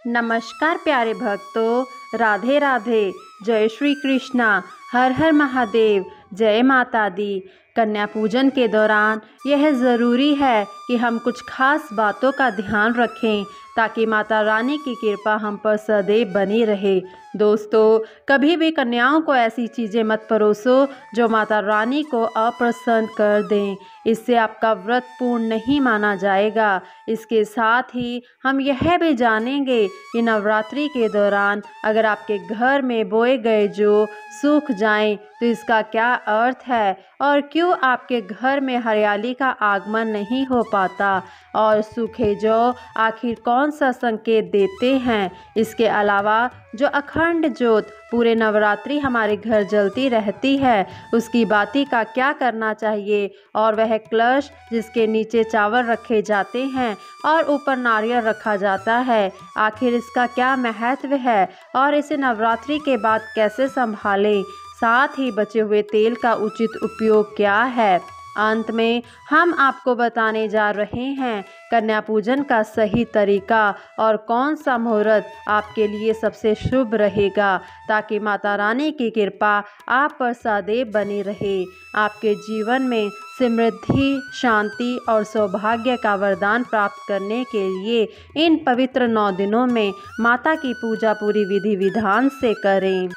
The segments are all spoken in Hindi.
नमस्कार प्यारे भक्तों, राधे राधे। जय श्री कृष्णा। हर हर महादेव। जय माता दी। कन्या पूजन के दौरान यह ज़रूरी है कि हम कुछ खास बातों का ध्यान रखें ताकि माता रानी की कृपा हम पर सदैव बनी रहे। दोस्तों, कभी भी कन्याओं को ऐसी चीज़ें मत परोसो जो माता रानी को अप्रसन्न कर दें। इससे आपका व्रत पूर्ण नहीं माना जाएगा। इसके साथ ही हम यह भी जानेंगे कि नवरात्रि के दौरान अगर आपके घर में बोए गए जौ सूख जाएं तो इसका क्या अर्थ है और क्यों आपके घर में हरियाली का आगमन नहीं हो पाता, और सूखे जौ आखिर कौन सा संकेत देते हैं। इसके अलावा जो अखंड ज्योत पूरे नवरात्रि हमारे घर जलती रहती है उसकी बाती का क्या करना चाहिए, और वह कलश जिसके नीचे चावल रखे जाते हैं और ऊपर नारियल रखा जाता है, आखिर इसका क्या महत्व है और इसे नवरात्रि के बाद कैसे संभालें। साथ ही बचे हुए तेल का उचित उपयोग क्या है। अंत में हम आपको बताने जा रहे हैं कन्या पूजन का सही तरीका और कौन सा मुहूर्त आपके लिए सबसे शुभ रहेगा, ताकि माता रानी की कृपा आप पर सदैव बनी रहे। आपके जीवन में समृद्धि, शांति और सौभाग्य का वरदान प्राप्त करने के लिए इन पवित्र 9 दिनों में माता की पूजा पूरी विधि विधान से करें।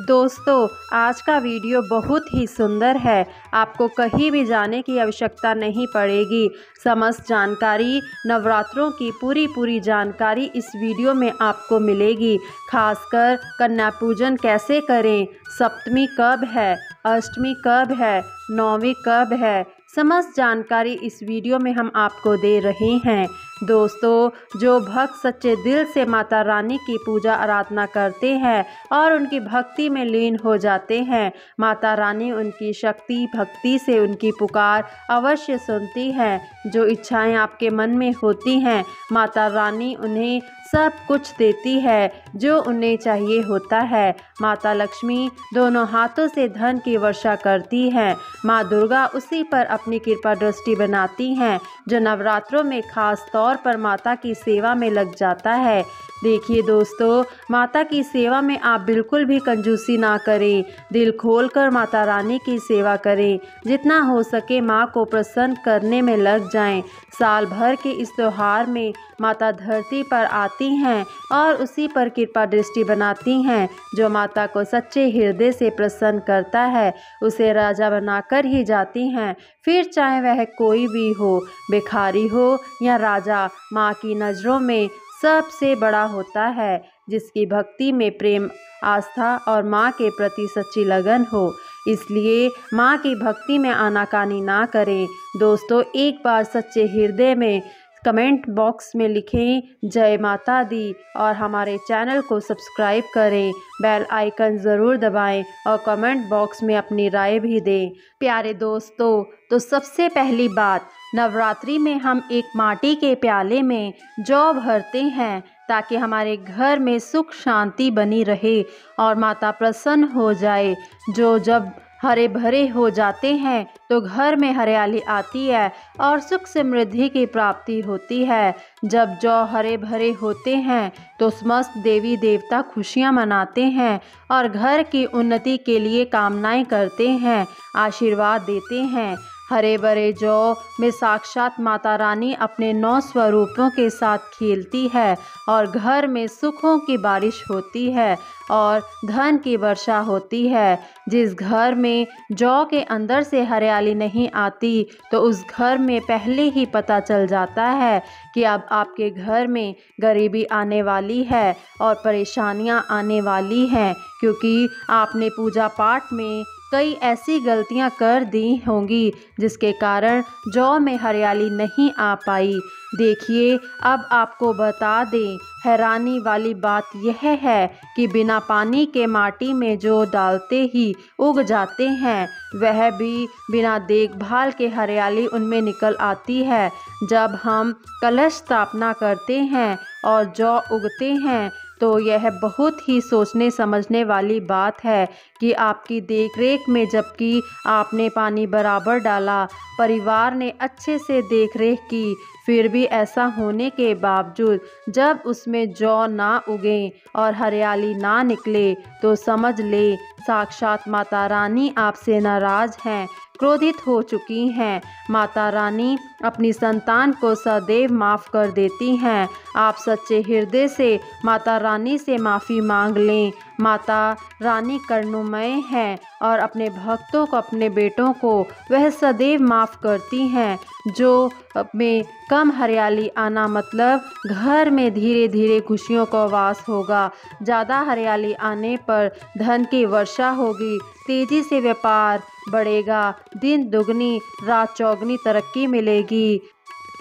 दोस्तों, आज का वीडियो बहुत ही सुंदर है। आपको कहीं भी जाने की आवश्यकता नहीं पड़ेगी। समस्त जानकारी, नवरात्रों की पूरी जानकारी इस वीडियो में आपको मिलेगी। खासकर कन्या पूजन कैसे करें, सप्तमी कब है, अष्टमी कब है, नौवीं कब है, समस्त जानकारी इस वीडियो में हम आपको दे रहे हैं। दोस्तों, जो भक्त सच्चे दिल से माता रानी की पूजा आराधना करते हैं और उनकी भक्ति में लीन हो जाते हैं, माता रानी उनकी शक्ति भक्ति से उनकी पुकार अवश्य सुनती है। जो इच्छाएं आपके मन में होती हैं, माता रानी उन्हें सब कुछ देती है जो उन्हें चाहिए होता है। माता लक्ष्मी दोनों हाथों से धन की वर्षा करती हैं। माँ दुर्गा उसी पर अपनी कृपा दृष्टि बनाती हैं जो नवरात्रों में खास तौर पर माता की सेवा में लग जाता है। देखिए दोस्तों, माता की सेवा में आप बिल्कुल भी कंजूसी ना करें। दिल खोलकर माता रानी की सेवा करें। जितना हो सके माँ को प्रसन्न करने में लग जाएं। साल भर के इस त्यौहार में माता धरती पर आती हैं और उसी पर कृपा दृष्टि बनाती हैं। जो माता को सच्चे हृदय से प्रसन्न करता है उसे राजा बनाकर ही जाती हैं। फिर चाहे वह कोई भी हो, भिखारी हो या राजा, माँ की नज़रों में सबसे बड़ा होता है जिसकी भक्ति में प्रेम, आस्था और माँ के प्रति सच्ची लगन हो। इसलिए माँ की भक्ति में आनाकानी ना करें। दोस्तों, एक बार सच्चे हृदय में कमेंट बॉक्स में लिखें जय माता दी और हमारे चैनल को सब्सक्राइब करें। बेल आइकन ज़रूर दबाएं और कमेंट बॉक्स में अपनी राय भी दें। प्यारे दोस्तों, तो सबसे पहली बात, नवरात्रि में हम एक माटी के प्याले में जौ भरते हैं ताकि हमारे घर में सुख शांति बनी रहे और माता प्रसन्न हो जाए। जो जब हरे भरे हो जाते हैं तो घर में हरियाली आती है और सुख समृद्धि की प्राप्ति होती है। जब जौ हरे भरे होते हैं तो समस्त देवी देवता खुशियां मनाते हैं और घर की उन्नति के लिए कामनाएं करते हैं, आशीर्वाद देते हैं। हरे भरे जौ में साक्षात माता रानी अपने 9 स्वरूपों के साथ खेलती है और घर में सुखों की बारिश होती है और धन की वर्षा होती है। जिस घर में जौ के अंदर से हरियाली नहीं आती तो उस घर में पहले ही पता चल जाता है कि अब आपके घर में गरीबी आने वाली है और परेशानियां आने वाली हैं, क्योंकि आपने पूजा पाठ में कई ऐसी गलतियां कर दी होंगी जिसके कारण जौ में हरियाली नहीं आ पाई। देखिए, अब आपको बता दें, हैरानी वाली बात यह है कि बिना पानी के माटी में जो डालते ही उग जाते हैं, वह भी बिना देखभाल के हरियाली उनमें निकल आती है। जब हम कलश स्थापना करते हैं और जौ उगते हैं तो यह बहुत ही सोचने समझने वाली बात है कि आपकी देखरेख में जबकि आपने पानी बराबर डाला, परिवार ने अच्छे से देखरेख की, फिर भी ऐसा होने के बावजूद जब उसमें जौ ना उगे और हरियाली ना निकले तो समझ ले साक्षात माता रानी आपसे नाराज़ हैं, क्रोधित हो चुकी हैं। माता रानी अपनी संतान को सदैव माफ़ कर देती हैं। आप सच्चे हृदय से माता रानी से माफ़ी मांग लें। माता रानी करुणामय हैं और अपने भक्तों को, अपने बेटों को वह सदैव माफ़ करती हैं। जो में कम हरियाली आना मतलब घर में धीरे धीरे खुशियों का वास होगा। ज़्यादा हरियाली आने पर धन की वर्षा होगी, तेज़ी से व्यापार बढ़ेगा, दिन दुगनी रात चौगनी तरक्की मिलेगी।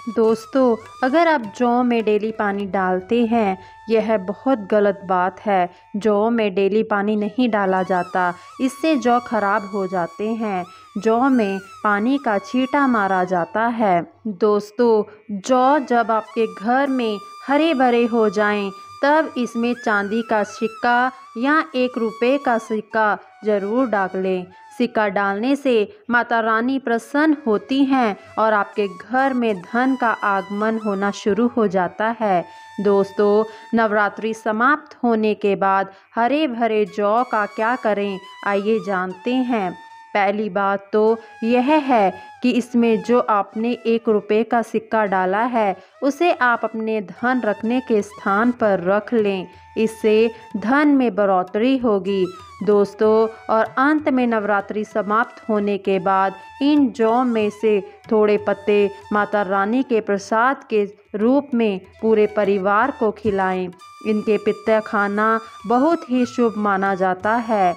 दोस्तों, अगर आप जौ में डेली पानी डालते हैं, यह बहुत गलत बात है। जौ में डेली पानी नहीं डाला जाता, इससे जौ खराब हो जाते हैं। जौ में पानी का छींटा मारा जाता है। दोस्तों, जौ जब आपके घर में हरे भरे हो जाएं, तब इसमें चांदी का सिक्का या 1 रुपये का सिक्का ज़रूर डाल लें। सिक्का डालने से माता रानी प्रसन्न होती हैं और आपके घर में धन का आगमन होना शुरू हो जाता है। दोस्तों, नवरात्रि समाप्त होने के बाद हरे भरे जौ का क्या करें, आइए जानते हैं। पहली बात तो यह है कि इसमें जो आपने 1 रुपये का सिक्का डाला है, उसे आप अपने धन रखने के स्थान पर रख लें। इससे धन में बढ़ोतरी होगी। दोस्तों, और अंत में नवरात्रि समाप्त होने के बाद इन जौ में से थोड़े पत्ते माता रानी के प्रसाद के रूप में पूरे परिवार को खिलाएं। इनके पत्ते खाना बहुत ही शुभ माना जाता है।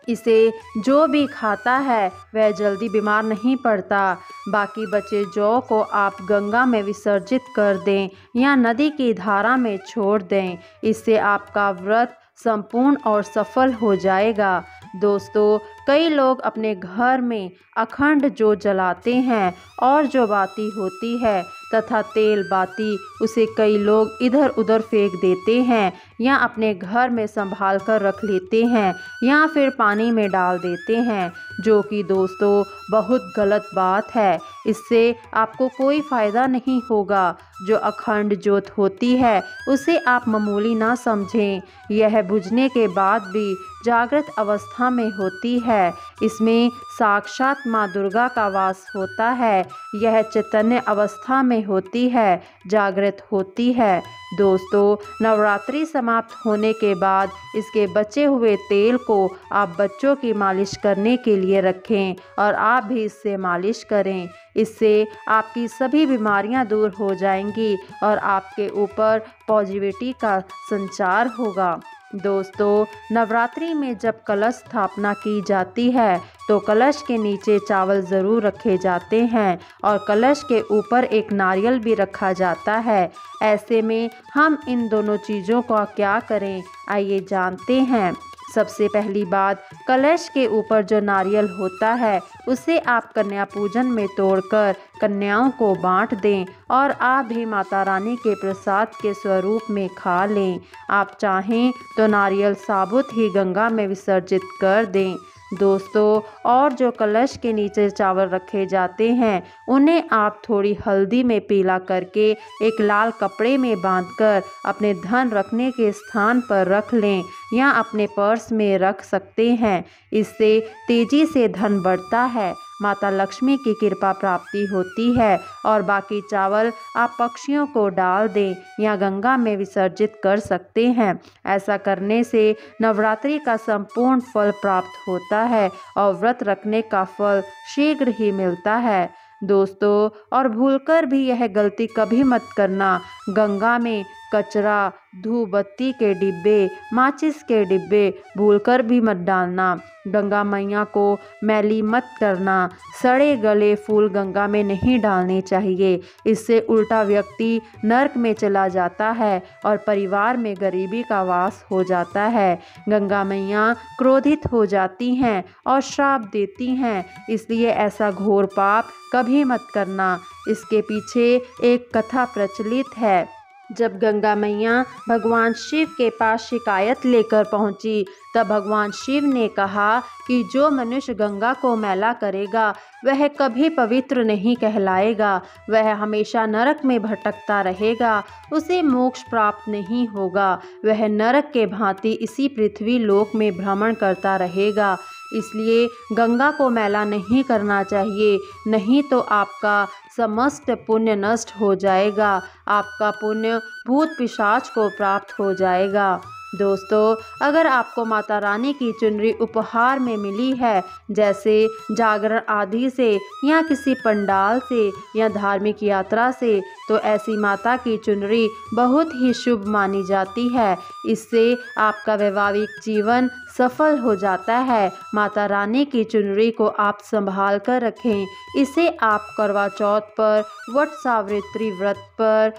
इसे जो भी खाता है वह जल्दी बीमार नहीं पड़ता। बाकी बचे जौ को आप गंगा में विसर्जित कर दें या नदी की धारा में छोड़ दें। इससे आपका व्रत संपूर्ण और सफल हो जाएगा। दोस्तों, कई लोग अपने घर में अखंड जोत जलाते हैं और जो बाती होती है तथा तेल बाती, उसे कई लोग इधर उधर फेंक देते हैं या अपने घर में संभाल कर रख लेते हैं या फिर पानी में डाल देते हैं, जो कि दोस्तों बहुत गलत बात है। इससे आपको कोई फ़ायदा नहीं होगा। जो अखंड ज्योत होती है उसे आप मामूली ना समझें। यह बुझने के बाद भी जागृत अवस्था में होती है। इसमें साक्षात माँ दुर्गा का वास होता है। यह चैतन्य अवस्था में होती है, जागृत होती है। दोस्तों, नवरात्रि समाप्त होने के बाद इसके बचे हुए तेल को आप बच्चों की मालिश करने के लिए रखें और आप भी इससे मालिश करें। इससे आपकी सभी बीमारियां दूर हो जाएंगी और आपके ऊपर पॉजिटिविटी का संचार होगा। दोस्तों, नवरात्रि में जब कलश स्थापना की जाती है तो कलश के नीचे चावल ज़रूर रखे जाते हैं और कलश के ऊपर एक नारियल भी रखा जाता है। ऐसे में हम इन दोनों चीज़ों का क्या करें, आइए जानते हैं। सबसे पहली बात, कलश के ऊपर जो नारियल होता है उसे आप कन्या पूजन में तोड़कर कन्याओं को बांट दें और आप भी माता रानी के प्रसाद के स्वरूप में खा लें। आप चाहें तो नारियल साबुत ही गंगा में विसर्जित कर दें। दोस्तों, और जो कलश के नीचे चावल रखे जाते हैं उन्हें आप थोड़ी हल्दी में पीला करके एक लाल कपड़े में बांधकर अपने धन रखने के स्थान पर रख लें या अपने पर्स में रख सकते हैं। इससे तेजी से धन बढ़ता है, माता लक्ष्मी की कृपा प्राप्ति होती है। और बाकी चावल आप पक्षियों को डाल दें या गंगा में विसर्जित कर सकते हैं। ऐसा करने से नवरात्रि का संपूर्ण फल प्राप्त होता है और व्रत रखने का फल शीघ्र ही मिलता है। दोस्तों, और भूलकर भी यह गलती कभी मत करना, गंगा में कचरा, धूप बत्ती के डिब्बे, माचिस के डिब्बे भूलकर भी मत डालना। गंगा मैया को मैली मत करना। सड़े गले फूल गंगा में नहीं डालने चाहिए। इससे उल्टा व्यक्ति नरक में चला जाता है और परिवार में गरीबी का वास हो जाता है। गंगा मैया क्रोधित हो जाती हैं और श्राप देती हैं, इसलिए ऐसा घोर पाप कभी मत करना। इसके पीछे एक कथा प्रचलित है। जब गंगा मैया भगवान शिव के पास शिकायत लेकर पहुंची, तब भगवान शिव ने कहा कि जो मनुष्य गंगा को मैला करेगा वह कभी पवित्र नहीं कहलाएगा, वह हमेशा नरक में भटकता रहेगा, उसे मोक्ष प्राप्त नहीं होगा, वह नरक के भांति इसी पृथ्वी लोक में भ्रमण करता रहेगा। इसलिए गंगा को मैला नहीं करना चाहिए, नहीं तो आपका समस्त पुण्य नष्ट हो जाएगा, आपका पुण्य भूत पिशाच को प्राप्त हो जाएगा। दोस्तों, अगर आपको माता रानी की चुनरी उपहार में मिली है, जैसे जागरण आदि से या किसी पंडाल से या धार्मिक यात्रा से, तो ऐसी माता की चुनरी बहुत ही शुभ मानी जाती है। इससे आपका वैवाहिक जीवन सफल हो जाता है। माता रानी की चुनरी को आप संभाल कर रखें। इसे आप करवा चौथ पर, वट सावित्री व्रत पर,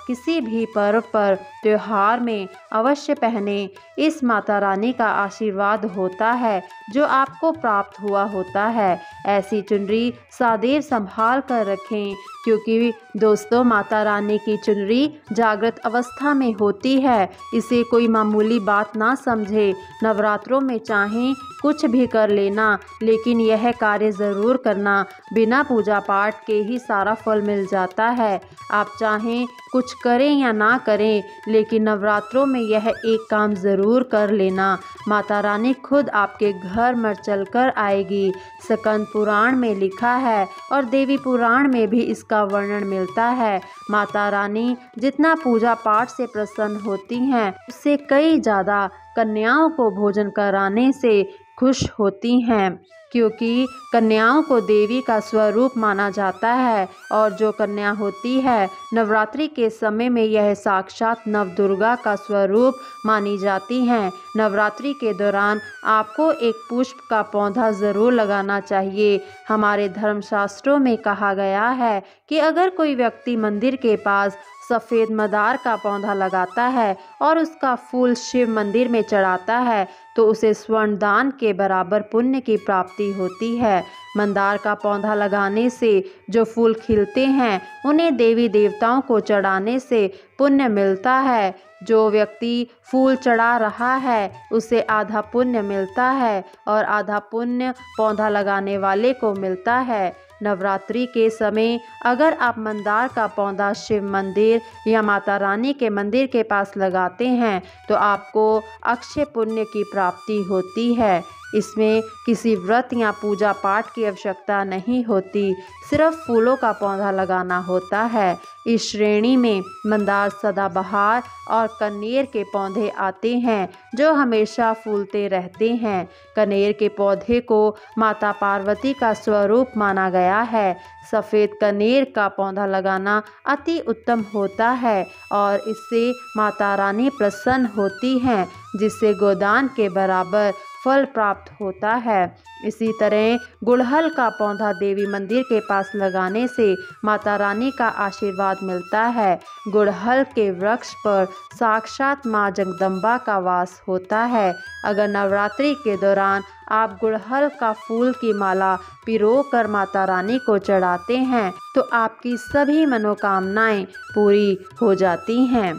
किसी भी पर्व पर, त्योहार में अवश्य पहने। इस माता रानी का आशीर्वाद होता है जो आपको प्राप्त हुआ होता है। ऐसी चुनरी सदैव संभाल कर रखें, क्योंकि दोस्तों माता रानी की चुनरी जागृत अवस्था में होती है। इसे कोई मामूली बात ना समझे। नवरात्रों में चाहें कुछ भी कर लेना, लेकिन यह कार्य ज़रूर करना। बिना पूजा पाठ के ही सारा फल मिल जाता है। आप चाहें कुछ करें या ना करें, लेकिन नवरात्रों में यह एक काम ज़रूर कर लेना। माता रानी खुद आपके घर में चल कर आएगी। स्कंद पुराण में लिखा है और देवी पुराण में भी इसका वर्णन मिलता है। माता रानी जितना पूजा पाठ से प्रसन्न होती हैं, उससे कई ज़्यादा कन्याओं को भोजन कराने से खुश होती हैं, क्योंकि कन्याओं को देवी का स्वरूप माना जाता है। और जो कन्या होती है नवरात्रि के समय में, यह साक्षात नवदुर्गा का स्वरूप मानी जाती हैं। नवरात्रि के दौरान आपको एक पुष्प का पौधा ज़रूर लगाना चाहिए। हमारे धर्मशास्त्रों में कहा गया है कि अगर कोई व्यक्ति मंदिर के पास सफ़ेद मदार का पौधा लगाता है और उसका फूल शिव मंदिर में चढ़ाता है, तो उसे स्वर्ण दान के बराबर पुण्य की प्राप्ति होती है। मंदार का पौधा लगाने से जो फूल खिलते हैं, उन्हें देवी देवताओं को चढ़ाने से पुण्य मिलता है। जो व्यक्ति फूल चढ़ा रहा है उसे आधा पुण्य मिलता है और आधा पुण्य पौधा लगाने वाले को मिलता है। नवरात्रि के समय अगर आप मंदार का पौधा शिव मंदिर या माता रानी के मंदिर के पास लगाते हैं, तो आपको अक्षय पुण्य की प्राप्ति होती है। इसमें किसी व्रत या पूजा पाठ की आवश्यकता नहीं होती, सिर्फ फूलों का पौधा लगाना होता है। इस श्रेणी में मंदार, सदाबहार और कनेर के पौधे आते हैं, जो हमेशा फूलते रहते हैं। कनेर के पौधे को माता पार्वती का स्वरूप माना गया है। सफ़ेद कनेर का पौधा लगाना अति उत्तम होता है और इससे माता रानी प्रसन्न होती हैं, जिससे गोदान के बराबर फल प्राप्त होता है। इसी तरह गुड़हल का पौधा देवी मंदिर के पास लगाने से माता रानी का आशीर्वाद मिलता है। गुड़हल के वृक्ष पर साक्षात माँ जगदम्बा का वास होता है। अगर नवरात्रि के दौरान आप गुड़हल का फूल की माला पिरो कर माता रानी को चढ़ाते हैं, तो आपकी सभी मनोकामनाएं पूरी हो जाती हैं।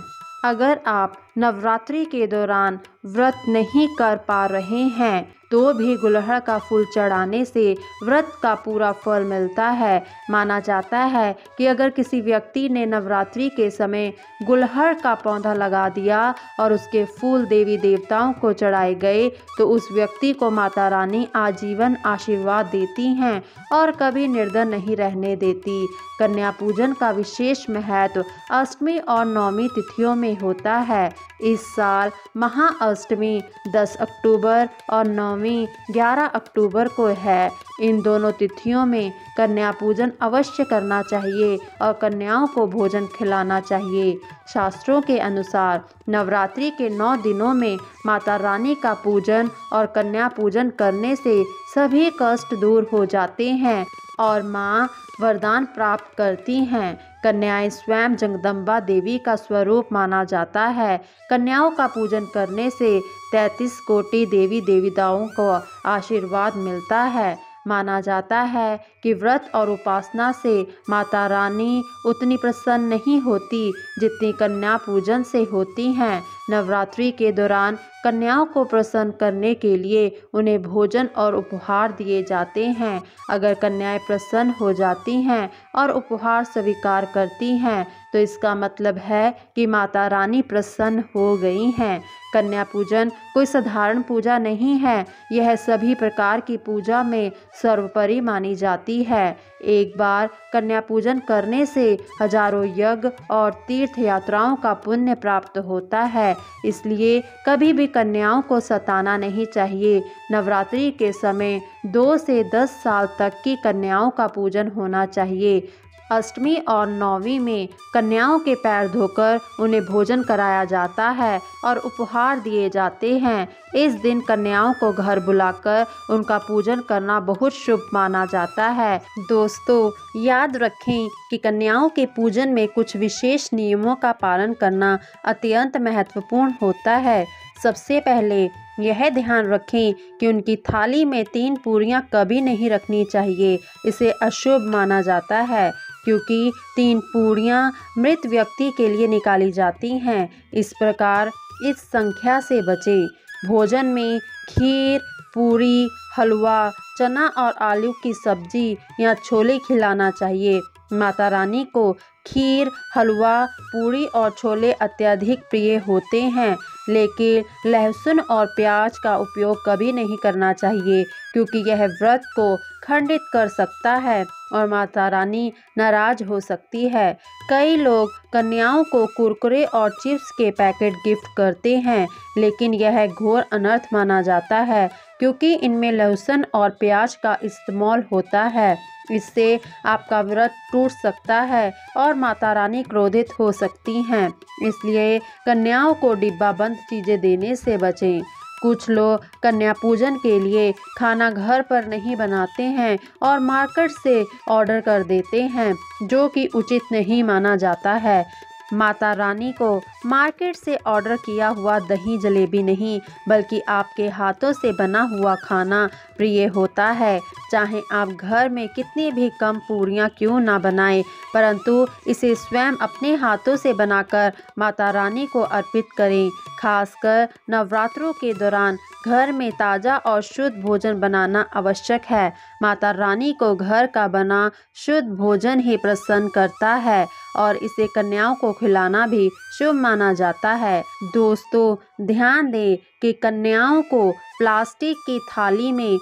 अगर आप नवरात्रि के दौरान व्रत नहीं कर पा रहे हैं, तो भी गुड़हल का फूल चढ़ाने से व्रत का पूरा फल मिलता है। माना जाता है कि अगर किसी व्यक्ति ने नवरात्रि के समय गुड़हल का पौधा लगा दिया और उसके फूल देवी देवताओं को चढ़ाए गए, तो उस व्यक्ति को माता रानी आजीवन आशीर्वाद देती हैं और कभी निर्धन नहीं रहने देती। कन्या पूजन का विशेष महत्व अष्टमी और नवमी तिथियों में होता है। इस साल महाअष्टमी 10 अक्टूबर और नवमी 11 अक्टूबर को है। इन दोनों तिथियों में कन्या पूजन अवश्य करना चाहिए और कन्याओं को भोजन खिलाना चाहिए। शास्त्रों के अनुसार नवरात्रि के 9 दिनों में माता रानी का पूजन और कन्या पूजन करने से सभी कष्ट दूर हो जाते हैं और माँ वरदान प्राप्त करती हैं। कन्याएं स्वयं जगदम्बा देवी का स्वरूप माना जाता है। कन्याओं का पूजन करने से 33 कोटि देवी देवताओं को आशीर्वाद मिलता है। माना जाता है कि व्रत और उपासना से माता रानी उतनी प्रसन्न नहीं होती जितनी कन्या पूजन से होती हैं। नवरात्रि के दौरान कन्याओं को प्रसन्न करने के लिए उन्हें भोजन और उपहार दिए जाते हैं। अगर कन्याएं प्रसन्न हो जाती हैं और उपहार स्वीकार करती हैं तो इसका मतलब है कि माता रानी प्रसन्न हो गई हैं। कन्या पूजन कोई साधारण पूजा नहीं है, यह सभी प्रकार की पूजा में सर्वोपरि मानी जाती है। एक बार कन्या पूजन करने से हजारों यज्ञ और तीर्थ यात्राओं का पुण्य प्राप्त होता है, इसलिए कभी भी कन्याओं को सताना नहीं चाहिए। नवरात्रि के समय 2 से 10 साल तक की कन्याओं का पूजन होना चाहिए। अष्टमी और नौवीं में कन्याओं के पैर धोकर उन्हें भोजन कराया जाता है और उपहार दिए जाते हैं। इस दिन कन्याओं को घर बुलाकर उनका पूजन करना बहुत शुभ माना जाता है। दोस्तों, याद रखें कि कन्याओं के पूजन में कुछ विशेष नियमों का पालन करना अत्यंत महत्वपूर्ण होता है। सबसे पहले यह ध्यान रखें कि उनकी थाली में 3 पूरियां कभी नहीं रखनी चाहिए। इसे अशुभ माना जाता है क्योंकि 3 पूरियां मृत व्यक्ति के लिए निकाली जाती हैं। इस प्रकार इस संख्या से बचें। भोजन में खीर, पूरी, हलवा, चना और आलू की सब्जी या छोले खिलाना चाहिए। माता रानी को खीर, हलवा, पूरी और छोले अत्यधिक प्रिय होते हैं, लेकिन लहसुन और प्याज का उपयोग कभी नहीं करना चाहिए क्योंकि यह व्रत को खंडित कर सकता है और माता रानी नाराज हो सकती है। कई लोग कन्याओं को कुरकुरे और चिप्स के पैकेट गिफ्ट करते हैं, लेकिन यह घोर अनर्थ माना जाता है क्योंकि इनमें लहसुन और प्याज का इस्तेमाल होता है। इससे आपका व्रत टूट सकता है और माता रानी क्रोधित हो सकती हैं। इसलिए कन्याओं को डिब्बाबंद चीज़ें देने से बचें। कुछ लोग कन्या पूजन के लिए खाना घर पर नहीं बनाते हैं और मार्केट से ऑर्डर कर देते हैं, जो कि उचित नहीं माना जाता है। माता रानी को मार्केट से ऑर्डर किया हुआ दही जलेबी नहीं बल्कि आपके हाथों से बना हुआ खाना प्रिय होता है। चाहे आप घर में कितनी भी कम पूरियां क्यों ना बनाएं, परंतु इसे स्वयं अपने हाथों से बनाकर माता रानी को अर्पित करें। खासकर नवरात्रों के दौरान घर में ताज़ा और शुद्ध भोजन बनाना आवश्यक है। माता रानी को घर का बना शुद्ध भोजन ही प्रसन्न करता है और इसे कन्याओं को खिलाना भी शुभ माना जाता है। दोस्तों, ध्यान दें कि कन्याओं को प्लास्टिक की थाली में,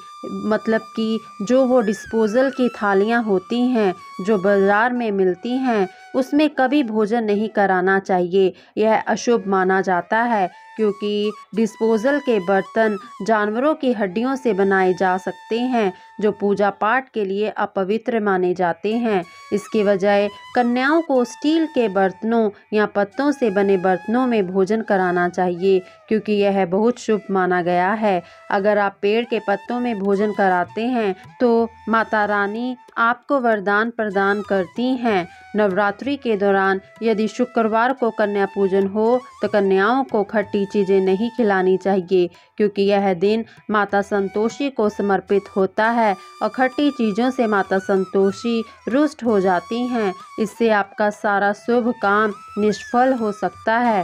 मतलब कि जो वो डिस्पोजल की थालियाँ होती हैं जो बाज़ार में मिलती हैं, उसमें कभी भोजन नहीं कराना चाहिए। यह अशुभ माना जाता है क्योंकि डिस्पोजल के बर्तन जानवरों की हड्डियों से बनाए जा सकते हैं जो पूजा पाठ के लिए अपवित्र माने जाते हैं। इसके बजाय कन्याओं को स्टील के बर्तनों या पत्तों से बने बर्तनों में भोजन कराना चाहिए क्योंकि यह बहुत शुभ माना गया है। अगर आप पेड़ के पत्तों में भोजन कराते हैं तो माता रानी आपको वरदान प्रदान करती हैं। नवरात्रि के दौरान यदि शुक्रवार को कन्या पूजन हो तो कन्याओं को खट्टी चीज़ें नहीं खिलानी चाहिए क्योंकि यह दिन माता संतोषी को समर्पित होता है और खट्टी चीज़ों से माता संतोषी रुष्ट हो जाती हैं। इससे आपका सारा शुभ काम निष्फल हो सकता है।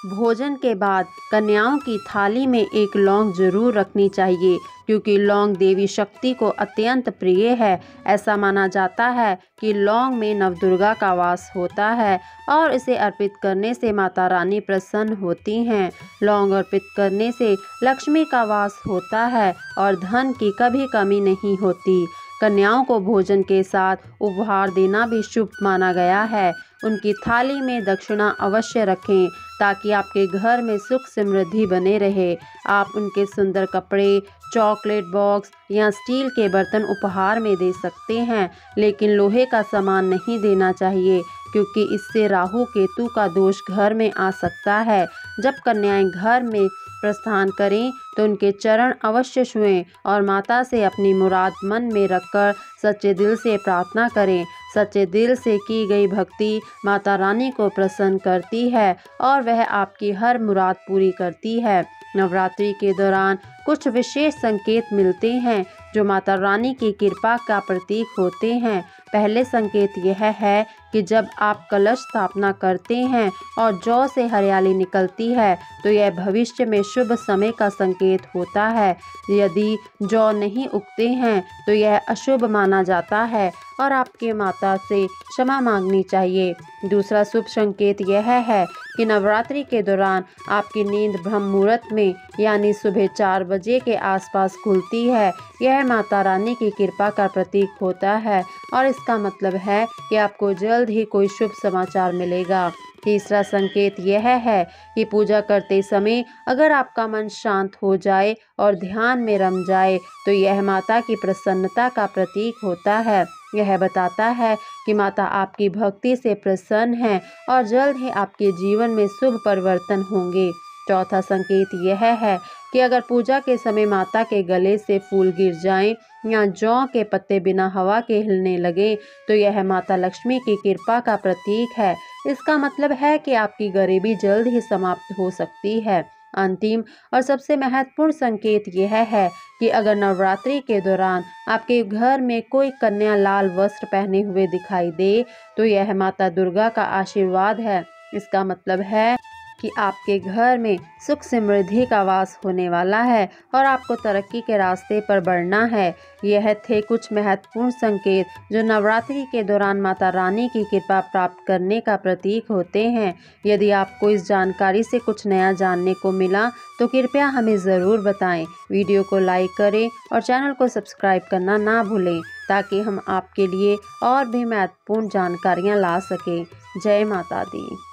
भोजन के बाद कन्याओं की थाली में एक लौंग जरूर रखनी चाहिए क्योंकि लौंग देवी शक्ति को अत्यंत प्रिय है। ऐसा माना जाता है कि लौंग में नवदुर्गा का वास होता है और इसे अर्पित करने से माता रानी प्रसन्न होती हैं। लौंग अर्पित करने से लक्ष्मी का वास होता है और धन की कभी कमी नहीं होती। कन्याओं को भोजन के साथ उपहार देना भी शुभ माना गया है। उनकी थाली में दक्षिणा अवश्य रखें ताकि आपके घर में सुख समृद्धि बने रहे। आप उनके सुंदर कपड़े, चॉकलेट बॉक्स या स्टील के बर्तन उपहार में दे सकते हैं, लेकिन लोहे का सामान नहीं देना चाहिए क्योंकि इससे राहु केतु का दोष घर में आ सकता है। जब कन्याएं घर में प्रस्थान करें तो उनके चरण अवश्य छुएं और माता से अपनी मुराद मन में रखकर सच्चे दिल से प्रार्थना करें। सच्चे दिल से की गई भक्ति माता रानी को प्रसन्न करती है और वह आपकी हर मुराद पूरी करती है। नवरात्रि के दौरान कुछ विशेष संकेत मिलते हैं जो माता रानी की कृपा का प्रतीक होते हैं। पहले संकेत यह है कि जब आप कलश स्थापना करते हैं और जौ से हरियाली निकलती है तो यह भविष्य में शुभ समय का संकेत होता है। यदि जौ नहीं उगते हैं तो यह अशुभ माना जाता है और आपके माता से क्षमा मांगनी चाहिए। दूसरा शुभ संकेत यह है कि नवरात्रि के दौरान आपकी नींद ब्रह्म मुहूर्त में यानी सुबह 4 बजे के आसपास खुलती है। यह माता रानी की कृपा का प्रतीक होता है और इसका मतलब है कि आपको जल्द ही कोई शुभ समाचार मिलेगा। तीसरा संकेत यह है कि पूजा करते समय अगर आपका मन शांत हो जाए और ध्यान में रम जाए तो यह माता की प्रसन्नता का प्रतीक होता है। यह बताता है कि माता आपकी भक्ति से प्रसन्न है और जल्द ही आपके जीवन में शुभ परिवर्तन होंगे। चौथा संकेत यह है कि अगर पूजा के समय माता के गले से फूल गिर जाएं या जौ के पत्ते बिना हवा के हिलने लगे तो यह माता लक्ष्मी की कृपा का प्रतीक है। इसका मतलब है कि आपकी गरीबी जल्द ही समाप्त हो सकती है। अंतिम और सबसे महत्वपूर्ण संकेत यह है कि अगर नवरात्रि के दौरान आपके घर में कोई कन्या लाल वस्त्र पहने हुए दिखाई दे तो यह माता दुर्गा का आशीर्वाद है। इसका मतलब है कि आपके घर में सुख समृद्धि का वास होने वाला है और आपको तरक्की के रास्ते पर बढ़ना है। यह थे कुछ महत्वपूर्ण संकेत जो नवरात्रि के दौरान माता रानी की कृपा प्राप्त करने का प्रतीक होते हैं। यदि आपको इस जानकारी से कुछ नया जानने को मिला तो कृपया हमें ज़रूर बताएं। वीडियो को लाइक करें और चैनल को सब्सक्राइब करना ना भूलें ताकि हम आपके लिए और भी महत्वपूर्ण जानकारियाँ ला सकें। जय माता दी।